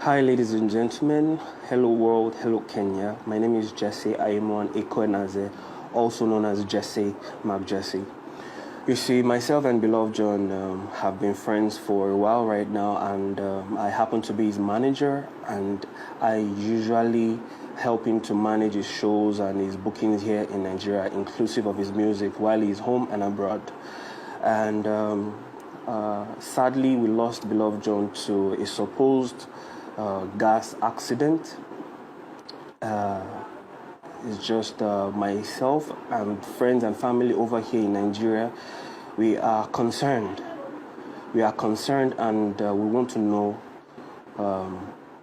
Hi, ladies and gentlemen. Hello, world. Hello, Kenya. My name is Jesse Aimon Ekwenaze, also known as Jesse Mc Jesse. You see, myself and beloved John have been friends for a while right now, and I happen to be his manager, and I usually help him to manage his shows and his bookings here in Nigeria, inclusive of his music, while he's home and abroad. And sadly, we lost beloved John to a supposed gas accident. It's just myself and friends and family over here in Nigeria. We are concerned. We are concerned, and we want to know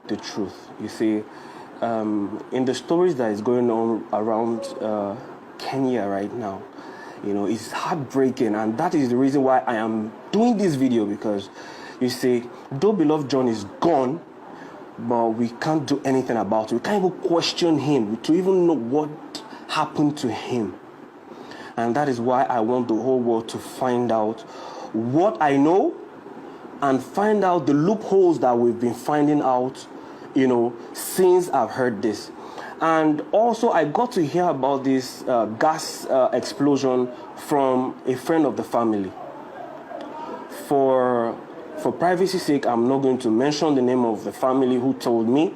the truth. You see, in the stories that is going on around Kenya right now, you know, it's heartbreaking, and that is the reason why I am doing this video, because you see, though beloved John is gone, but we can't do anything about it. We can't even question him to even know what happened to him. And that is why I want the whole world to find out what I know and find out the loopholes that we've been finding out, you know, since I've heard this. And also, I got to hear about this gas explosion from a friend of the family. For privacy's sake, I'm not going to mention the name of the family who told me,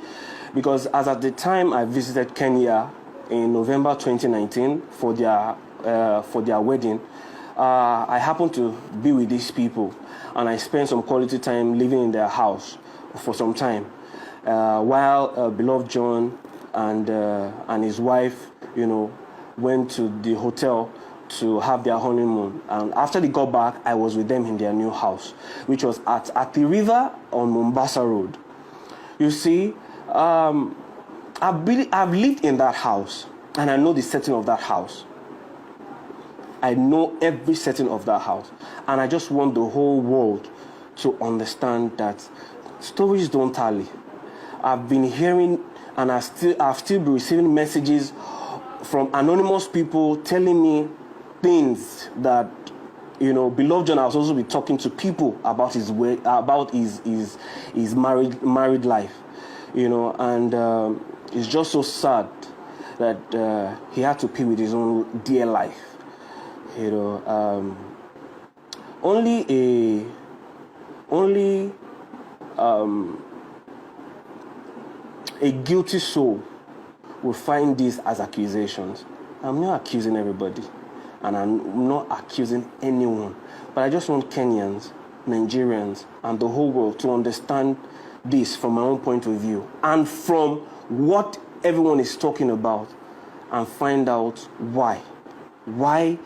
because as at the time I visited Kenya in November 2019 for their wedding, I happened to be with these people, and I spent some quality time living in their house for some time, while beloved John and his wife, you know, went to the hotel to have their honeymoon. And after they got back, I was with them in their new house, which was at the river on Mombasa Road. You see, I've lived in that house, and I know the setting of that house. I know every setting of that house, and I just want the whole world to understand that stories don't tally. I've been hearing, and I've still been receiving messages from anonymous people telling me things that, you know, beloved John has also been talking to people about his married life, you know, and it's just so sad that he had to pay with his own dear life, you know. Only a guilty soul will find these as accusations. I'm not accusing everybody, and I'm not accusing anyone, but I just want Kenyans, Nigerians, and the whole world to understand this from my own point of view and from what everyone is talking about, and find out why. You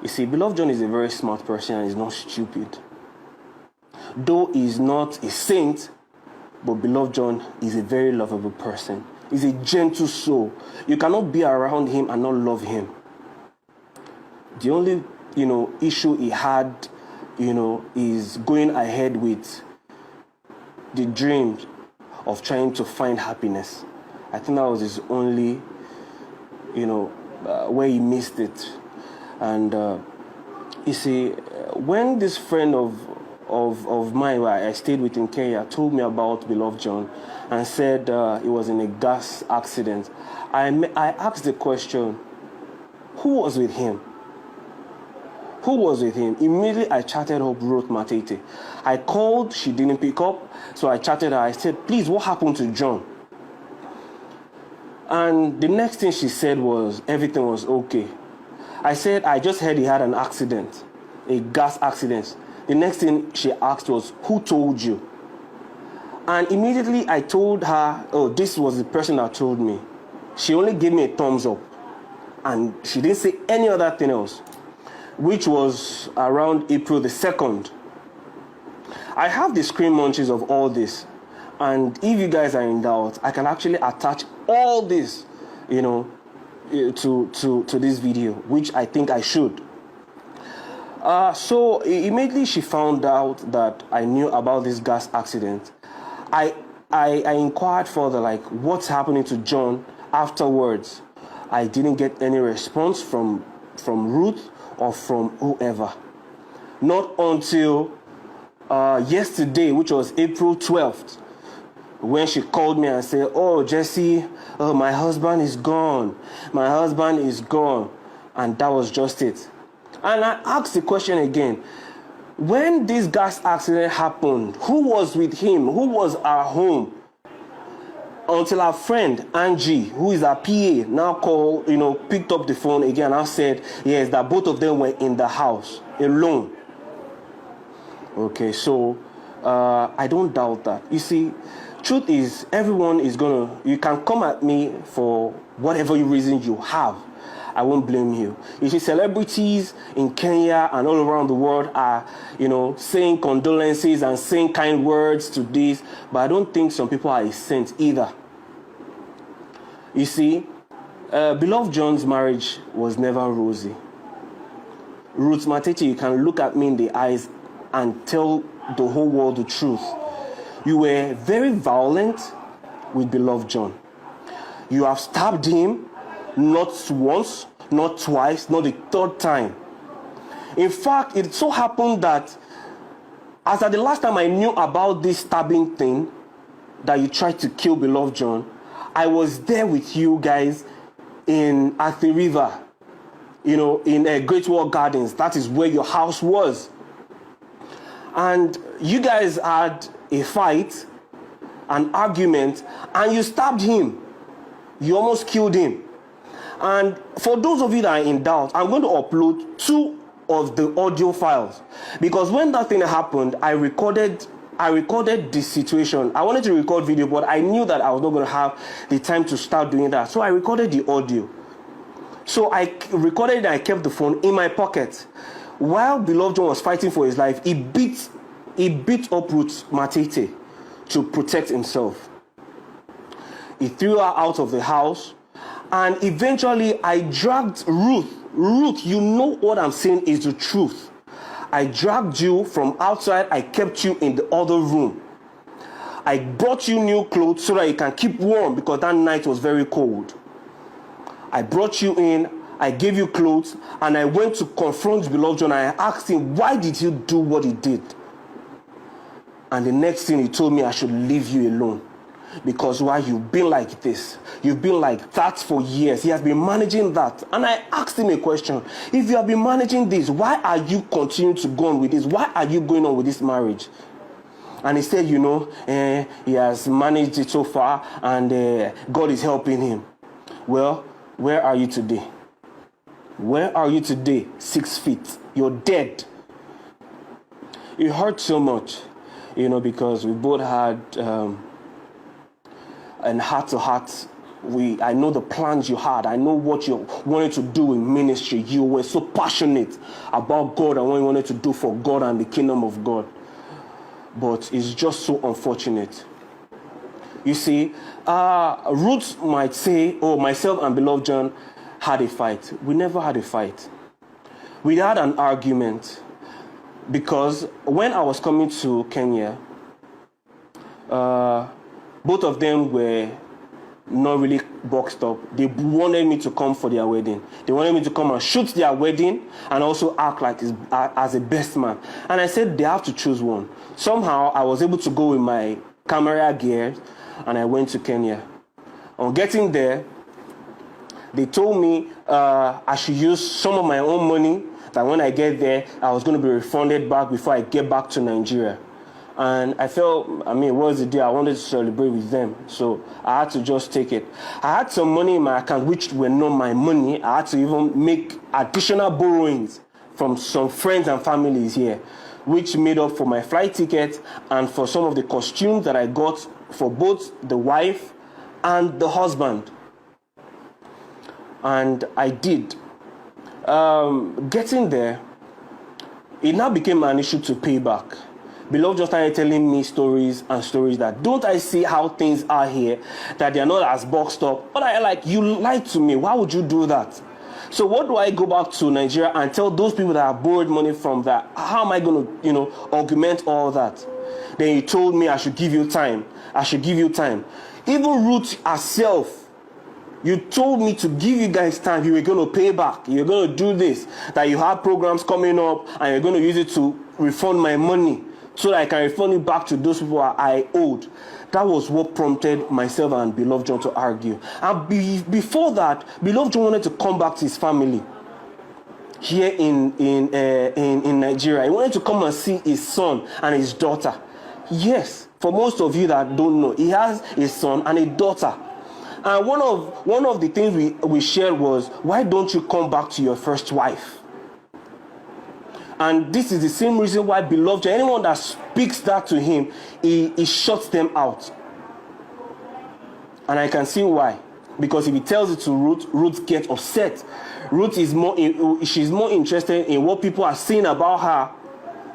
see, beloved John is a very smart person and he's not stupid. Though he's not a saint, but beloved John is a very lovable person. He's a gentle soul. You cannot be around him and not love him. The only, you know, issue he had, you know, is going ahead with the dream of trying to find happiness. I think that was his only, you know, where he missed it. And you see, when this friend of mine, where I stayed with in Kenya, told me about beloved John and said he was in a gas accident, I asked the question, who was with him? Who was with him? Immediately I chatted up Ruth Matete. I called, she didn't pick up, so I chatted her. I said, please, what happened to John? And the next thing she said was, everything was okay. I said, I just heard he had an accident, a gas accident. The next thing she asked was, who told you? And immediately I told her, oh, this was the person that told me. She only gave me a thumbs up, and she didn't say any other thing else, which was around April the 2nd. I have the screen munchies of all this, and if you guys are in doubt, I can actually attach all this, you know, to this video, which I think I should. So immediately she found out that I knew about this gas accident. I inquired further, like, what's happening to John afterwards. I didn't get any response from Ruth or from whoever. Not until yesterday, which was April 12th, when she called me and said, "Oh, Jesse, my husband is gone. My husband is gone." And that was just it. And I asked the question again. When this gas accident happened, who was with him? Who was at home? Until our friend Angie, who is our PA, now picked up the phone again and said, yes, that both of them were in the house alone. Okay, so I don't doubt that. You see, truth is, everyone is you can come at me for whatever reason you have. I won't blame you. You see, celebrities in Kenya and all around the world are, saying condolences and saying kind words to this, but I don't think some people are a saint either. You see, Beloved John's marriage was never rosy. Ruth Matete, you can look at me in the eyes and tell the whole world the truth. You were very violent with Beloved John. You have stabbed him not once, not twice, not the third time. In fact, it so happened that as at the last time I knew about this stabbing thing, that you tried to kill Beloved John, I was there with you guys at the river, in Great Wall Gardens. That is where your house was. And you guys had a fight, an argument, and you stabbed him. You almost killed him. And for those of you that are in doubt, I'm going to upload 2 of the audio files, because when that thing happened, I recorded the situation. I wanted to record video, but I knew that I was not going to have the time to start doing that. So I recorded the audio. So I recorded it and I kept the phone in my pocket. While Beloved John was fighting for his life, he beat up Ruth Matete to protect himself. He threw her out of the house. And eventually, I dragged Ruth. Ruth, you know what I'm saying is the truth. I dragged you from outside. I kept you in the other room. I brought you new clothes so that you can keep warm, because that night was very cold. I brought you in. I gave you clothes. And I went to confront Beloved John. I asked him, why did you do what he did? And the next thing he told me, I should leave you alone. Because why? You've been like this. You've been like that for years. He has been managing that. And I asked him a question. If you have been managing this, why are you continuing to go on with this? Why are you going on with this marriage? And he said, he has managed it so far, and God is helping him. Well, where are you today? Where are you today? 6 feet. You're dead. It hurt so much, because we both had... and heart-to-heart, I know the plans you had. I know what you wanted to do in ministry. You were so passionate about God and what you wanted to do for God and the kingdom of God. But it's just so unfortunate. You see, Ruth might say, oh, myself and Beloved John had a fight. We never had a fight. We had an argument because when I was coming to Kenya, both of them were not really boxed up. They wanted me to come for their wedding. They wanted me to come and shoot their wedding and also act like as a best man. And I said they have to choose one. Somehow I was able to go with my camera gear and I went to Kenya. On getting there, they told me I should use some of my own money, that when I get there, I was going to be refunded back before I get back to Nigeria. And I felt, what was the day? I wanted to celebrate with them. So I had to just take it. I had some money in my account, which were not my money. I had to even make additional borrowings from some friends and families here, which made up for my flight ticket and for some of the costumes that I got for both the wife and the husband. And I did. Getting there, it now became an issue to pay back. Beloved just started telling me stories that, don't I see how things are here, that they are not as boxed up? But I you lied to me. Why would you do that? So what do I go back to Nigeria and tell those people that have borrowed money from that? How am I going to, augment all that? Then he told me I should give you time. I should give you time. Even Ruth herself, you told me to give you guys time. You were going to pay back. You're going to do this. That you have programs coming up and you're going to use it to refund my money. so that I can refund it back to those people I owed. That was what prompted myself and Beloved John to argue. And before that, Beloved John wanted to come back to his family here in Nigeria. He wanted to come and see his son and his daughter. Yes, for most of you that don't know, he has a son and a daughter. And one of the things we shared was, why don't you come back to your first wife? And this is the same reason why Beloved John, anyone that speaks that to him, he shuts them out. And I can see why. Because if he tells it to Ruth, Ruth gets upset. Ruth is she's more interested in what people are saying about her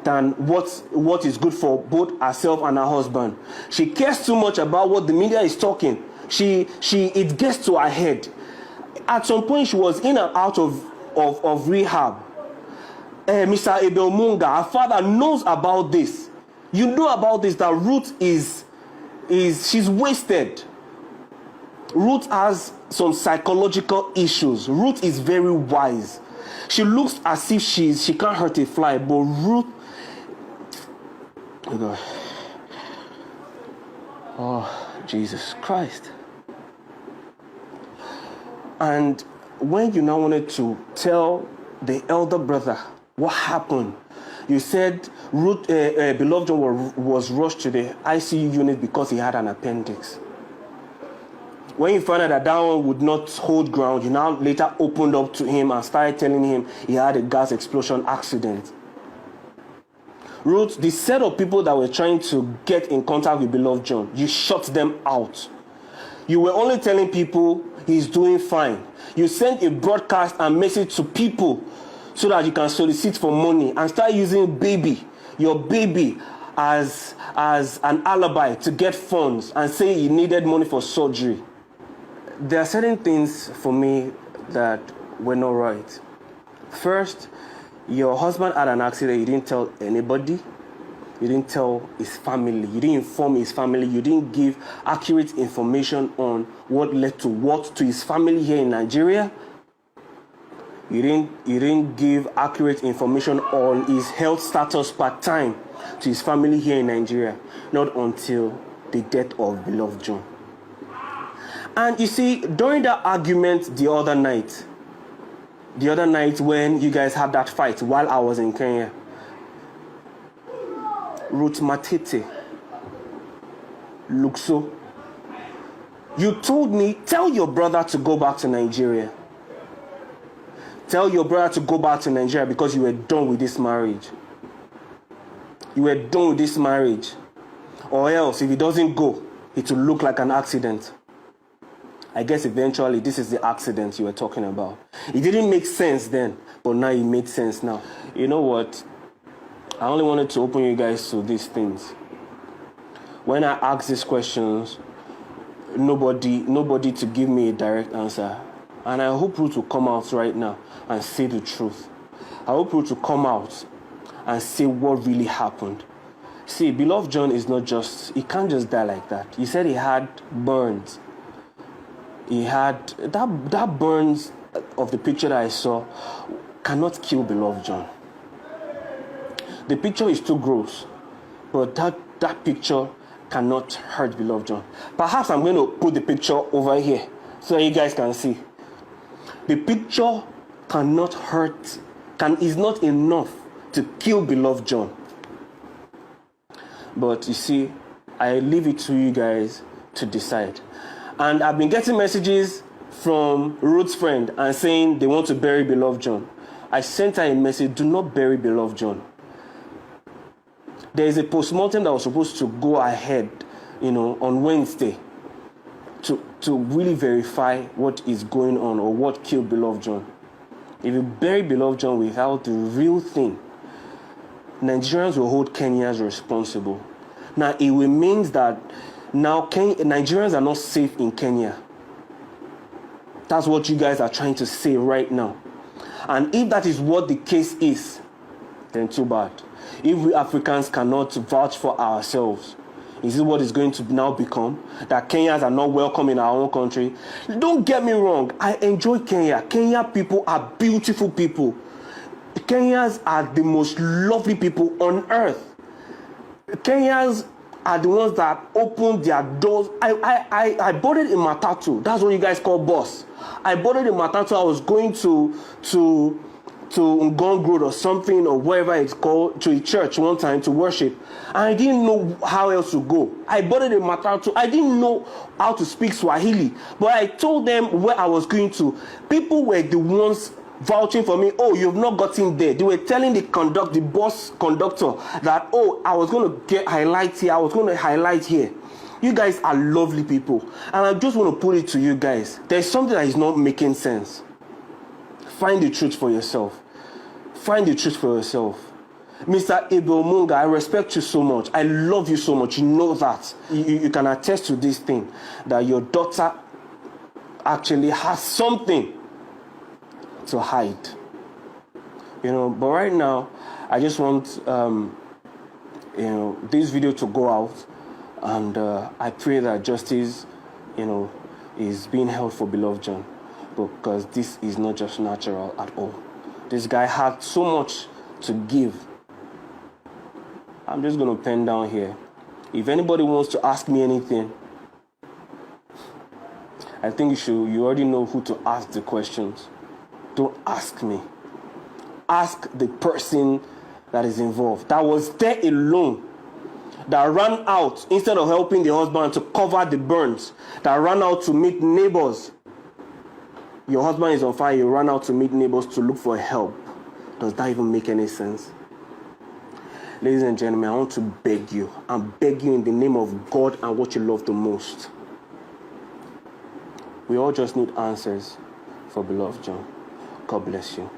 than what is good for both herself and her husband. She cares too much about what the media is talking. It gets to her head. At some point, she was in and out of rehab. Mr. Abel Munga, her father knows about this. You know about this, that Ruth she's wasted. Ruth has some psychological issues. Ruth is very wise. She looks as if she can't hurt a fly, but Ruth, oh God, oh Jesus Christ. And when you now wanted to tell the elder brother what happened, you said Beloved John was rushed to the ICU unit because he had an appendix. When you found out that one would not hold ground, you now later opened up to him and started telling him he had a gas explosion accident. Ruth, the set of people that were trying to get in contact with Beloved John, you shut them out. You were only telling people he's doing fine. You sent a broadcast and message to people so that you can solicit for money and start using your baby as an alibi to get funds and say you needed money for surgery. There are certain things for me that were not right. First, your husband had an accident. You didn't tell anybody. You didn't tell his family. You didn't inform his family. You didn't give accurate information on what led to what to his family here in Nigeria. You didn't give accurate information on his health status part-time to his family here in Nigeria. Not until the death of Beloved John. And you see, during that argument the other night when you guys had that fight while I was in Kenya, Ruth Matete, Luxo, you told me, tell your brother to go back to Nigeria. Tell your brother to go back to Nigeria because you were done with this marriage. You were done with this marriage. Or else, if he doesn't go, it will look like an accident. I guess eventually this is the accident you were talking about. It didn't make sense then, but now it made sense now. You know what? I only wanted to open you guys to these things. When I ask these questions, nobody to give me a direct answer. And I hope Ruth will come out right now and say the truth. I hope Ruth will come out and say what really happened. See, Beloved John is not just, he can't just die like that. He said he had burns. He had, that burns of the picture that I saw cannot kill Beloved John. The picture is too gross, but that picture cannot hurt Beloved John. Perhaps I'm going to put the picture over here so you guys can see. The picture cannot hurt, is not enough to kill Beloved John. But you see, I leave it to you guys to decide. And I've been getting messages from Ruth's friend and saying they want to bury Beloved John. I sent her a message, do not bury Beloved John. There is a postmortem that was supposed to go ahead, on Wednesday to really verify what is going on or what killed Beloved John. If you bury Beloved John without the real thing, Nigerians will hold Kenyans responsible. Now, it remains that now Nigerians are not safe in Kenya. That's what you guys are trying to say right now. And if that is what the case is, then too bad. If we Africans cannot vouch for ourselves, is it what is going to now become? That Kenyans are not welcome in our own country? Don't get me wrong, I enjoy Kenya. Kenya people are beautiful people. Kenyans are the most lovely people on earth. Kenyans are the ones that opened their doors. I bought it in Matatu. That's what you guys call boss. I bought it in Matatu. I was going to Ngogoyo or something, or whatever it's called, to a church one time to worship. And I didn't know how else to go. I bought it in Matatu. I didn't know how to speak Swahili. But I told them where I was going to. People were the ones vouching for me. Oh, you've not gotten there. They were telling the bus conductor that, oh, I was going to get highlight here. I was going to highlight here. You guys are lovely people. And I just want to put it to you guys. There's something that is not making sense. Find the truth for yourself. Find the truth for yourself. Mr. Abel Munga, I respect you so much. I love you so much. You know that. You can attest to this thing, that your daughter actually has something to hide. But right now, I just want, this video to go out, and I pray that justice, is being held for beloved John, because this is not just natural at all. This guy had so much to give. I'm just going to pen down here. If anybody wants to ask me anything, I think you already know who to ask the questions. Don't ask me. Ask the person that is involved, that was there alone, that ran out instead of helping the husband to cover the burns, that ran out to meet neighbors. Your husband is on fire, you ran out to meet neighbors to look for help. Does that even make any sense? Ladies and gentlemen, I want to beg you. I'm begging you in the name of God and what you love the most. We all just need answers for beloved John. God bless you.